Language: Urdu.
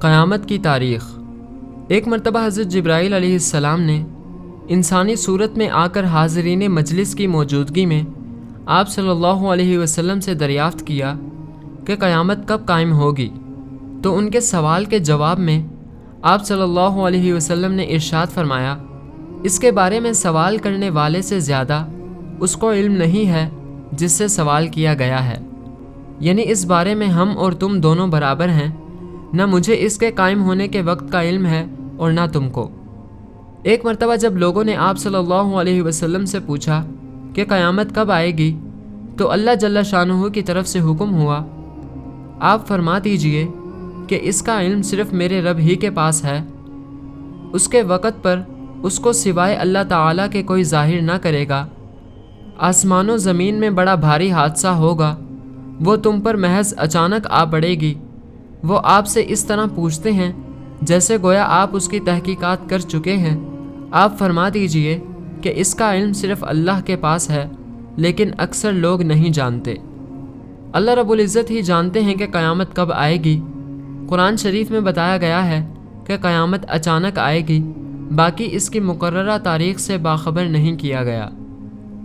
قیامت کی تاریخ۔ ایک مرتبہ حضرت جبرائیل علیہ السلام نے انسانی صورت میں آ کر حاضرین مجلس کی موجودگی میں آپ صلی اللہ علیہ وسلم سے دریافت کیا کہ قیامت کب قائم ہوگی، تو ان کے سوال کے جواب میں آپ صلی اللہ علیہ وسلم نے ارشاد فرمایا، اس کے بارے میں سوال کرنے والے سے زیادہ اس کو علم نہیں ہے جس سے سوال کیا گیا ہے، یعنی اس بارے میں ہم اور تم دونوں برابر ہیں، نہ مجھے اس کے قائم ہونے کے وقت کا علم ہے اور نہ تم کو۔ ایک مرتبہ جب لوگوں نے آپ صلی اللہ علیہ وسلم سے پوچھا کہ قیامت کب آئے گی، تو اللہ جل شانہ کی طرف سے حکم ہوا، آپ فرما دیجئے کہ اس کا علم صرف میرے رب ہی کے پاس ہے، اس کے وقت پر اس کو سوائے اللہ تعالیٰ کے کوئی ظاہر نہ کرے گا۔ آسمان و زمین میں بڑا بھاری حادثہ ہوگا، وہ تم پر محض اچانک آ پڑے گی۔ وہ آپ سے اس طرح پوچھتے ہیں جیسے گویا آپ اس کی تحقیقات کر چکے ہیں۔ آپ فرما دیجئے کہ اس کا علم صرف اللہ کے پاس ہے، لیکن اکثر لوگ نہیں جانتے۔ اللہ رب العزت ہی جانتے ہیں کہ قیامت کب آئے گی۔ قرآن شریف میں بتایا گیا ہے کہ قیامت اچانک آئے گی، باقی اس کی مقررہ تاریخ سے باخبر نہیں کیا گیا۔